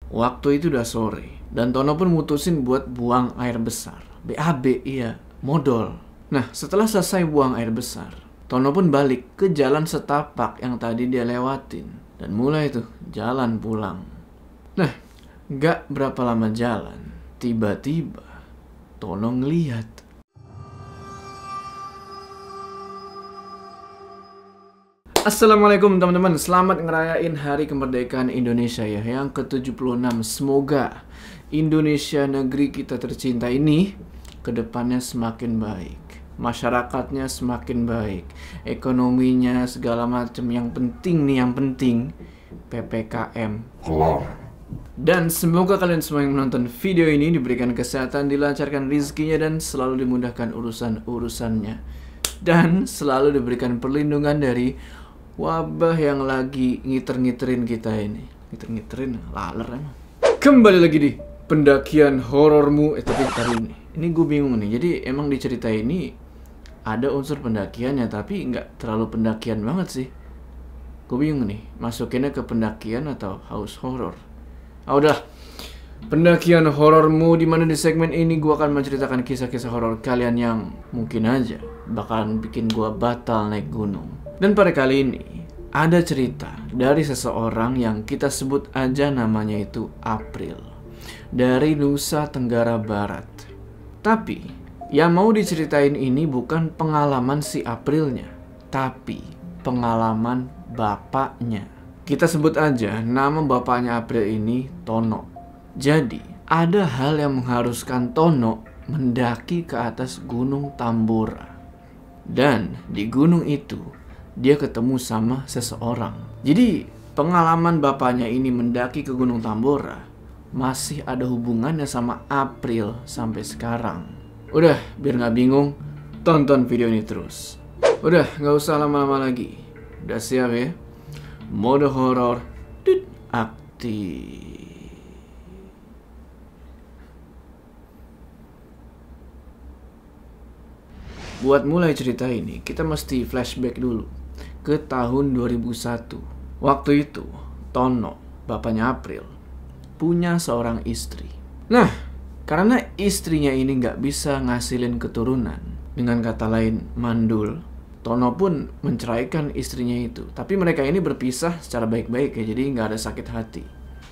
Waktu itu udah sore, dan Tono pun mutusin buat buang air besar. BAB, iya, modal. Nah, setelah selesai buang air besar, Tono pun balik ke jalan setapak yang tadi dia lewatin. Dan mulai tuh jalan pulang. Nah, gak berapa lama jalan, tiba-tiba Tono ngeliat. Assalamualaikum teman-teman, selamat ngerayain Hari Kemerdekaan Indonesia ya, yang ke-76. Semoga Indonesia negeri kita tercinta ini kedepannya semakin baik, masyarakatnya semakin baik, ekonominya segala macam. Yang penting nih, yang penting PPKM kelar. Dan semoga kalian semua yang menonton video ini diberikan kesehatan, dilancarkan rezekinya, dan selalu dimudahkan urusan-urusannya, dan selalu diberikan perlindungan dari wabah yang lagi ngiter-ngiterin kita ini. Ngiter-ngiterin, laler emang. Kembali lagi di pendakian horormu. Tapi tadi ini gue bingung nih. Jadi emang di cerita ini ada unsur pendakiannya, tapi nggak terlalu pendakian banget sih. Gue bingung nih, masukinnya ke pendakian atau house horror. Udah, pendakian horormu, dimana di segmen ini gue akan menceritakan kisah-kisah horor kalian yang mungkin aja bakalan bikin gue batal naik gunung. Dan pada kali ini ada cerita dari seseorang yang kita sebut aja namanya itu April, dari Nusa Tenggara Barat. Tapi yang mau diceritain ini bukan pengalaman si Aprilnya, tapi pengalaman bapaknya. Kita sebut aja nama bapaknya April ini Tono. Jadi ada hal yang mengharuskan Tono mendaki ke atas Gunung Tambora. Dan di gunung itu dia ketemu sama seseorang. Jadi pengalaman bapaknya ini mendaki ke Gunung Tambora masih ada hubungannya sama April sampai sekarang. Udah, biar gak bingung, tonton video ini terus. Udah, gak usah lama-lama lagi. Udah siap ya? Mode horor aktif. Buat mulai cerita ini, kita mesti flashback dulu ke tahun 2001. Waktu itu, Tono, bapaknya April, punya seorang istri. Nah, karena istrinya ini nggak bisa ngasilin keturunan, dengan kata lain mandul, Tono pun menceraikan istrinya itu. Tapi mereka ini berpisah secara baik-baik ya, jadi nggak ada sakit hati.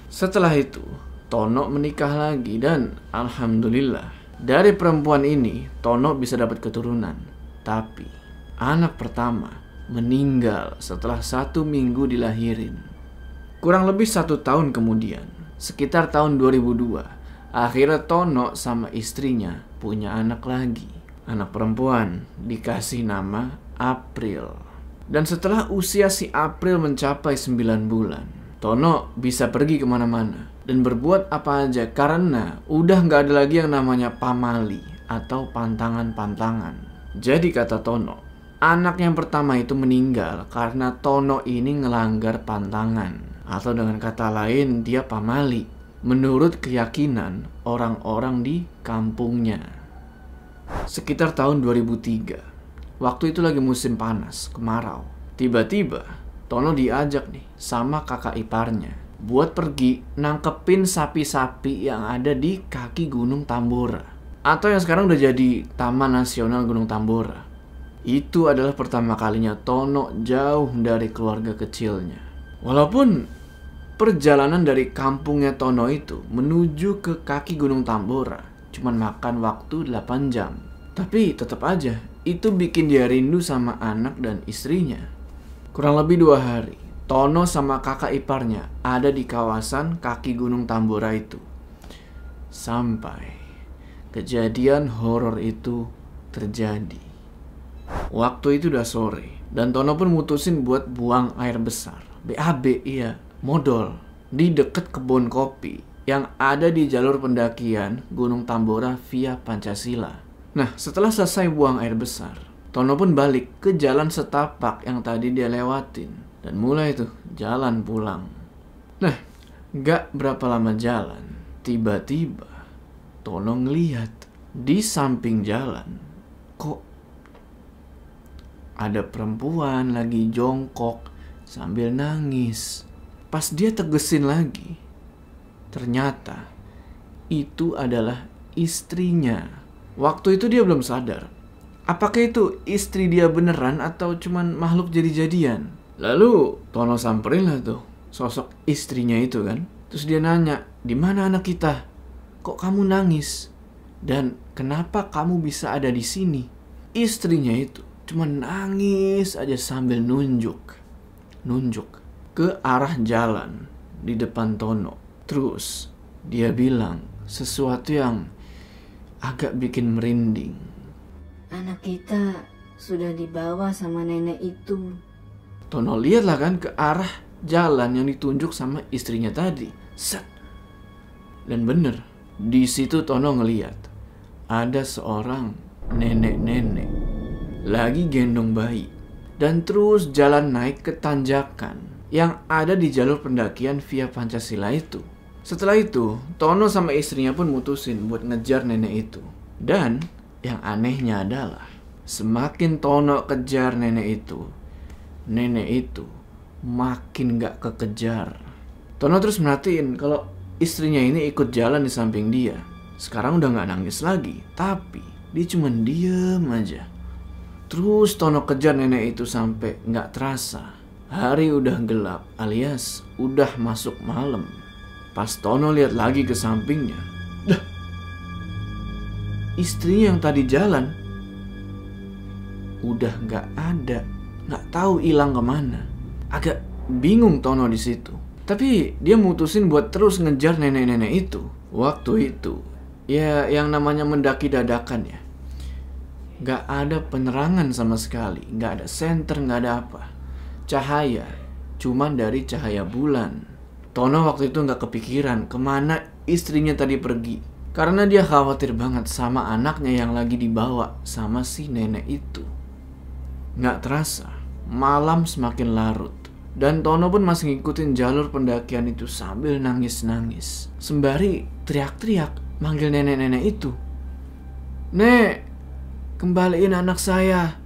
Setelah itu, Tono menikah lagi dan alhamdulillah, dari perempuan ini Tono bisa dapat keturunan. Tapi anak pertama meninggal setelah 1 minggu dilahirin. Kurang lebih 1 tahun kemudian, sekitar tahun 2002, akhirnya Tono sama istrinya punya anak lagi. Anak perempuan, dikasih nama April. Dan setelah usia si April mencapai 9 bulan, Tono bisa pergi kemana-mana dan berbuat apa aja karena udah gak ada lagi yang namanya pamali atau pantangan-pantangan. Jadi kata Tono, anak yang pertama itu meninggal karena Tono ini ngelanggar pantangan, atau dengan kata lain dia pamali menurut keyakinan orang-orang di kampungnya. Sekitar tahun 2003, waktu itu lagi musim panas, kemarau. Tiba-tiba Tono diajak nih sama kakak iparnya buat pergi nangkepin sapi-sapi yang ada di kaki Gunung Tambora, atau yang sekarang udah jadi Taman Nasional Gunung Tambora. Itu adalah pertama kalinya Tono jauh dari keluarga kecilnya. Walaupun perjalanan dari kampungnya Tono itu menuju ke kaki Gunung Tambora cuman makan waktu 8 jam. Tapi tetap aja itu bikin dia rindu sama anak dan istrinya. Kurang lebih 2 hari, Tono sama kakak iparnya ada di kawasan kaki Gunung Tambora itu. Sampai kejadian horor itu terjadi. Waktu itu udah sore, dan Tono pun mutusin buat buang air besar. BAB, iya, modal. Di deket kebun kopi yang ada di jalur pendakian Gunung Tambora via Pancasila. Nah, setelah selesai buang air besar, Tono pun balik ke jalan setapak yang tadi dia lewatin. Dan mulai tuh jalan pulang. Nah, gak berapa lama jalan, tiba-tiba Tono ngeliat di samping jalan, kok ada perempuan lagi jongkok sambil nangis. Pas dia tegesin lagi, Ternyata itu adalah istrinya. Waktu itu dia belum sadar. Apakah itu istri dia beneran atau cuman makhluk jadi-jadian? Lalu Tono samperin lah tuh sosok istrinya itu kan. Terus dia nanya, "Di mana anak kita? Kok kamu nangis? Dan kenapa kamu bisa ada di sini?" Istrinya itu cuma nangis aja sambil nunjuk ke arah jalan di depan Tono. Terus dia bilang sesuatu yang agak bikin merinding. "Anak kita sudah dibawa sama nenek itu." Tono lihatlah kan ke arah jalan yang ditunjuk sama istrinya tadi. Set. Dan bener, di situ Tono ngeliat ada seorang nenek-nenek lagi gendong bayi dan terus jalan naik ke tanjakan yang ada di jalur pendakian via Pancasila itu. Setelah itu, Tono sama istrinya pun mutusin buat ngejar nenek itu. Dan yang anehnya adalah semakin Tono kejar nenek itu makin gak kekejar. Tono terus merhatiin kalau istrinya ini ikut jalan di samping dia. Sekarang udah gak nangis lagi, tapi dia cuma diem aja. Terus Tono kejar nenek itu sampai gak terasa hari udah gelap alias udah masuk malam. Pas Tono lihat lagi ke sampingnya, dah, istrinya yang tadi jalan udah gak ada. Nggak tahu hilang kemana. Agak bingung Tono di situ. Tapi dia mutusin buat terus ngejar nenek-nenek itu. Waktu itu, ya yang namanya mendaki dadakan ya. Nggak ada penerangan sama sekali. Nggak ada senter, nggak ada apa. Cahaya, cuman dari cahaya bulan. Tono waktu itu nggak kepikiran kemana istrinya tadi pergi. Karena dia khawatir banget sama anaknya yang lagi dibawa sama si nenek itu. Nggak terasa, malam semakin larut. Dan Tono pun masih ngikutin jalur pendakian itu sambil nangis-nangis. Sembari teriak-teriak manggil nenek-nenek itu. "Nek, kembaliin anak saya.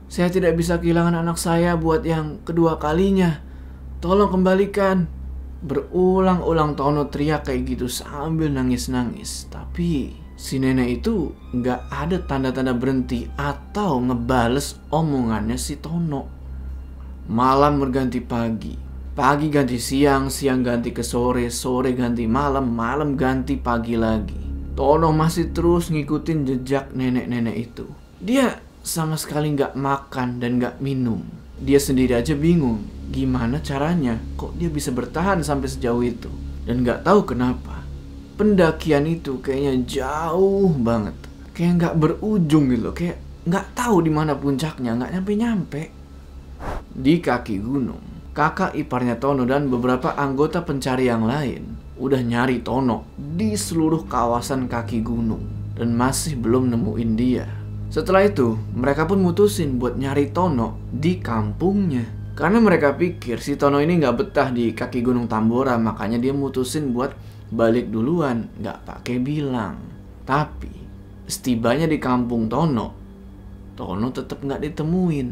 Saya tidak bisa kehilangan anak saya buat yang kedua kalinya. Tolong kembalikan." Berulang-ulang Tono teriak kayak gitu sambil nangis-nangis. Tapi si nenek itu gak ada tanda-tanda berhenti atau ngebales omongannya si Tono. Malam berganti pagi, pagi ganti siang, siang ganti ke sore, sore ganti malam, malam ganti pagi lagi. Tono masih terus ngikutin jejak nenek-nenek itu. Dia sama sekali gak makan dan gak minum. Dia sendiri aja bingung gimana caranya kok dia bisa bertahan sampai sejauh itu. Dan gak tahu kenapa pendakian itu kayaknya jauh banget, kayak nggak berujung gitu, kayak nggak tahu di mana puncaknya, nggak nyampe-nyampe. Di kaki gunung, kakak iparnya Tono dan beberapa anggota pencari yang lain udah nyari Tono di seluruh kawasan kaki gunung dan masih belum nemuin dia. Setelah itu, mereka pun mutusin buat nyari Tono di kampungnya. Karena mereka pikir si Tono ini nggak betah di kaki gunung Tambora, makanya dia mutusin buat balik duluan, gak pakai bilang. Tapi setibanya di kampung Tono tetap gak ditemuin.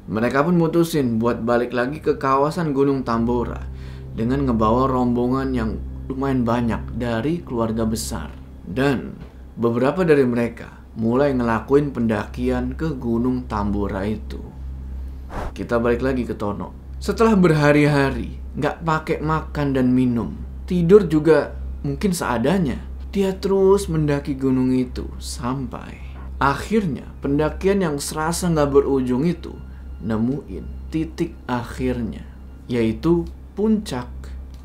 Mereka pun mutusin buat balik lagi ke kawasan Gunung Tambora dengan ngebawa rombongan yang lumayan banyak dari keluarga besar. Dan beberapa dari mereka mulai ngelakuin pendakian ke Gunung Tambora itu. Kita balik lagi ke Tono. Setelah berhari-hari gak pakai makan dan minum, tidur juga mungkin seadanya, dia terus mendaki gunung itu sampai akhirnya pendakian yang serasa gak berujung itu nemuin titik akhirnya, yaitu puncak.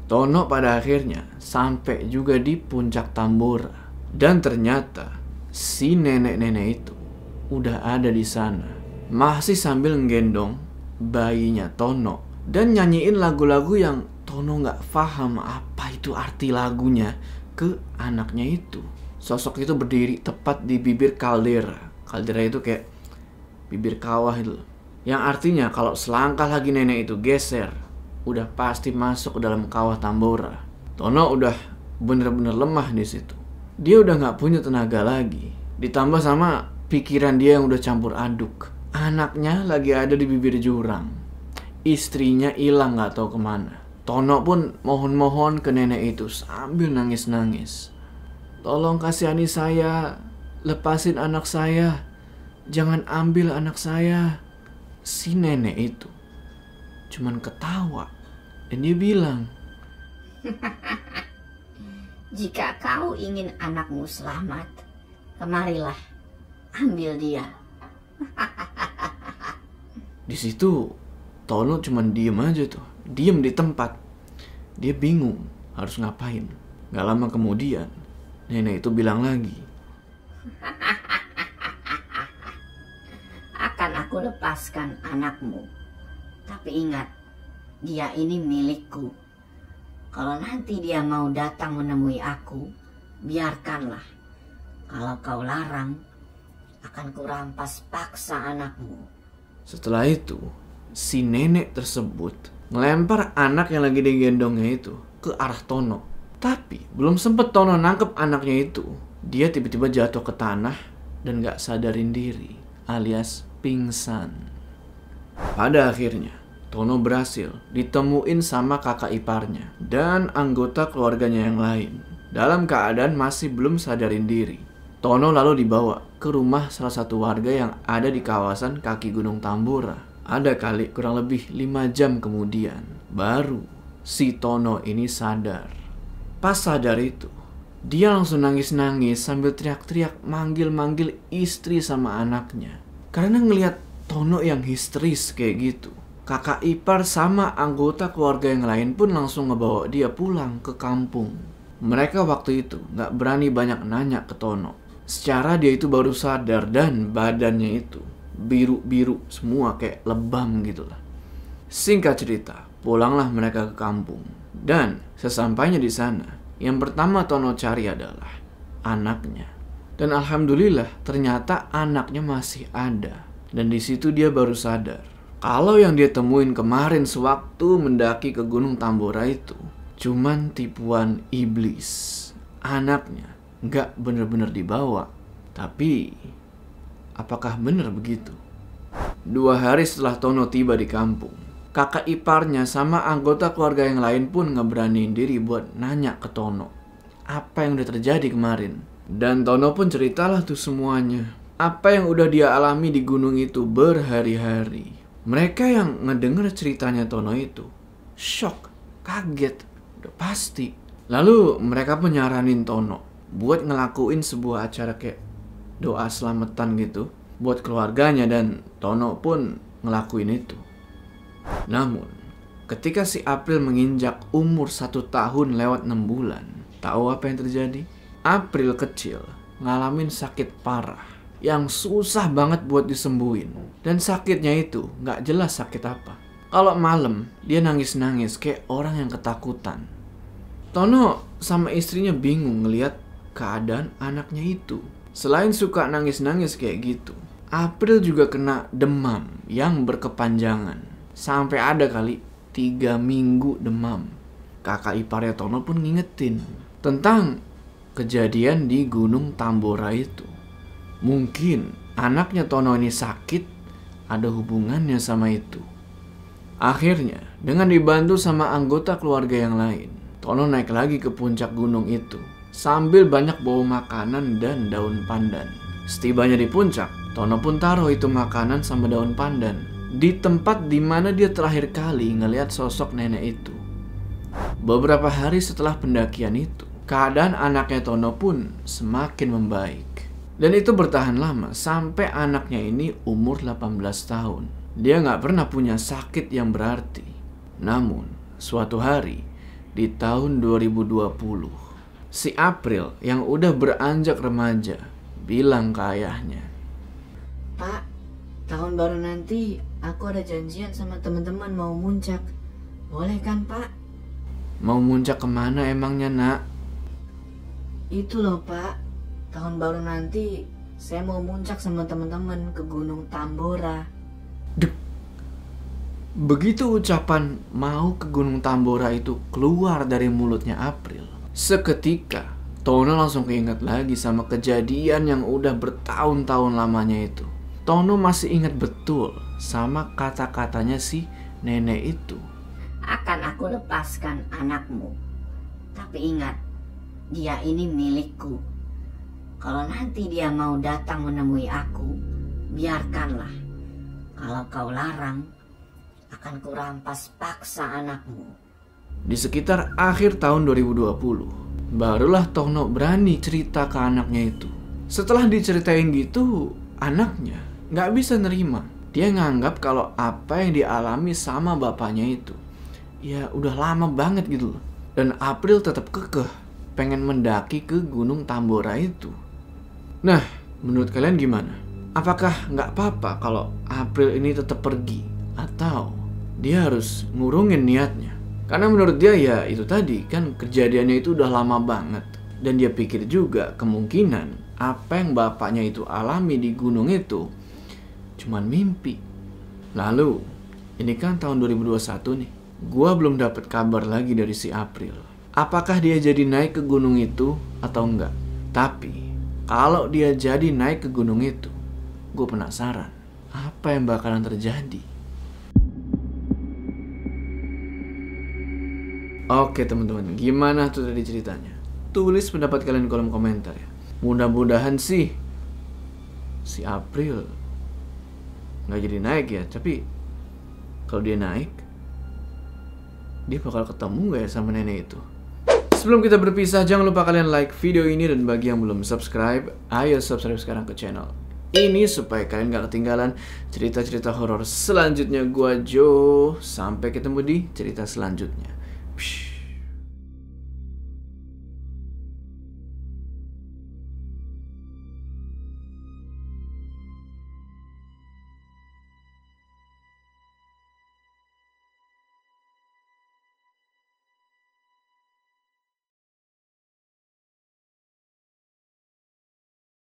Tono pada akhirnya sampai juga di puncak Tambora. Dan ternyata si nenek-nenek itu udah ada di sana, masih sambil nggendong bayinya Tono dan nyanyiin lagu-lagu yang Tono gak paham apa itu arti lagunya ke anaknya itu. Sosok itu berdiri tepat di bibir kaldera. Kaldera itu kayak bibir kawah itu, yang artinya kalau selangkah lagi nenek itu geser, udah pasti masuk ke dalam kawah Tambora. Tono udah bener-bener lemah di situ. Dia udah gak punya tenaga lagi. Ditambah sama pikiran dia yang udah campur aduk. Anaknya lagi ada di bibir jurang. Istrinya hilang gak tahu kemana. Tono pun mohon-mohon ke nenek itu sambil nangis-nangis. "Tolong kasihani saya, lepasin anak saya, jangan ambil anak saya." Si nenek itu cuman ketawa dan dia bilang, "Jika kau ingin anakmu selamat, kemarilah, ambil dia." Di situ Tono cuman diem aja tuh, diem di tempat. Dia bingung harus ngapain. Gak lama kemudian nenek itu bilang lagi, "Akan aku lepaskan anakmu. Tapi ingat, dia ini milikku. Kalau nanti dia mau datang menemui aku, biarkanlah. Kalau kau larang, akan kurampas paksa anakmu." Setelah itu si nenek tersebut ngelempar anak yang lagi digendongnya itu ke arah Tono. Tapi belum sempet Tono nangkep anaknya itu, dia tiba-tiba jatuh ke tanah dan gak sadarin diri, alias pingsan. Pada akhirnya Tono berhasil ditemuin sama kakak iparnya dan anggota keluarganya yang lain dalam keadaan masih belum sadarin diri. Tono lalu dibawa ke rumah salah satu warga yang ada di kawasan kaki Gunung Tambora. Ada kali kurang lebih 5 jam kemudian baru si Tono ini sadar. Pas sadar itu, dia langsung nangis-nangis sambil teriak-teriak manggil-manggil istri sama anaknya. Karena ngelihat Tono yang histeris kayak gitu, kakak ipar sama anggota keluarga yang lain pun langsung ngebawa dia pulang ke kampung. Mereka waktu itu gak berani banyak nanya ke Tono. Secara dia itu baru sadar dan badannya itu biru-biru semua kayak lebam gitu lah. Singkat cerita, pulanglah mereka ke kampung. Dan sesampainya di sana, yang pertama Tono cari adalah anaknya. Dan alhamdulillah ternyata anaknya masih ada. Dan di situ dia baru sadar kalau yang dia temuin kemarin sewaktu mendaki ke Gunung Tambora itu cuman tipuan iblis. Anaknya nggak bener-bener dibawa. Tapi apakah benar begitu? 2 hari setelah Tono tiba di kampung, kakak iparnya sama anggota keluarga yang lain pun ngeberaniin diri buat nanya ke Tono apa yang udah terjadi kemarin. Dan Tono pun ceritalah tuh semuanya, apa yang udah dia alami di gunung itu berhari-hari. Mereka yang ngedenger ceritanya Tono itu shock, kaget, udah pasti. Lalu mereka pun nyaranin Tono buat ngelakuin sebuah acara kayak doa selamatan gitu buat keluarganya, dan Tono pun ngelakuin itu. Namun ketika si April menginjak umur 1 tahun lewat 6 bulan, tahu apa yang terjadi? April kecil ngalamin sakit parah yang susah banget buat disembuhin. Dan sakitnya itu gak jelas sakit apa. Kalau malam dia nangis-nangis kayak orang yang ketakutan. Tono sama istrinya bingung ngeliat keadaan anaknya itu. Selain suka nangis-nangis kayak gitu, April juga kena demam yang berkepanjangan. Sampai ada kali 3 minggu demam. Kakak iparnya Tono pun ngingetin tentang kejadian di Gunung Tambora itu. Mungkin anaknya Tono ini sakit ada hubungannya sama itu. Akhirnya dengan dibantu sama anggota keluarga yang lain, Tono naik lagi ke puncak gunung itu sambil banyak bawa makanan dan daun pandan. Setibanya di puncak, Tono pun taruh itu makanan sama daun pandan di tempat dimana dia terakhir kali ngelihat sosok nenek itu. Beberapa hari setelah pendakian itu, keadaan anaknya Tono pun semakin membaik. Dan itu bertahan lama sampai anaknya ini umur 18 tahun. Dia gak pernah punya sakit yang berarti. Namun, suatu hari di tahun 2020, si April yang udah beranjak remaja bilang ke ayahnya, "Pak, tahun baru nanti aku ada janjian sama teman-teman mau muncak. Boleh kan, Pak?" "Mau muncak kemana emangnya, nak?" "Itu loh, Pak. Tahun baru nanti saya mau muncak sama teman-teman ke Gunung Tambora." Dek. Begitu ucapan mau ke Gunung Tambora itu keluar dari mulutnya April, seketika Tono langsung keinget lagi sama kejadian yang udah bertahun-tahun lamanya itu. Tono masih ingat betul sama kata-katanya si nenek itu. "Akan aku aku lepaskan anakmu. Tapi ingat, dia ini milikku. Kalau nanti dia mau datang menemui aku, biarkanlah. Kalau kau larang, akan kurampas paksa anakmu. Di sekitar akhir tahun 2020, barulah Tono berani cerita ke anaknya itu. Setelah diceritain gitu, anaknya nggak bisa nerima. Dia nganggap kalau apa yang dialami sama bapaknya itu, ya udah lama banget gitu loh. Dan April tetap kekeh pengen mendaki ke Gunung Tambora itu. Nah, menurut kalian gimana? Apakah nggak apa-apa kalau April ini tetap pergi? Atau dia harus ngurungin niatnya? Karena menurut dia ya itu tadi kan kejadiannya itu udah lama banget. Dan dia pikir juga kemungkinan apa yang bapaknya itu alami di gunung itu cuman mimpi. Lalu, ini kan tahun 2021 nih. Gua belum dapat kabar lagi dari si April. Apakah dia jadi naik ke gunung itu atau enggak? Tapi, kalau dia jadi naik ke gunung itu, gue penasaran apa yang bakalan terjadi. Oke teman-teman, gimana tuh tadi ceritanya? Tulis pendapat kalian di kolom komentar ya. Mudah-mudahan sih si April nggak jadi naik ya. Tapi kalau dia naik, dia bakal ketemu gak ya sama nenek itu? Sebelum kita berpisah, jangan lupa kalian like video ini. Dan bagi yang belum subscribe, ayo subscribe sekarang ke channel ini supaya kalian gak ketinggalan cerita-cerita horor selanjutnya. Gua Jo, sampai ketemu di cerita selanjutnya.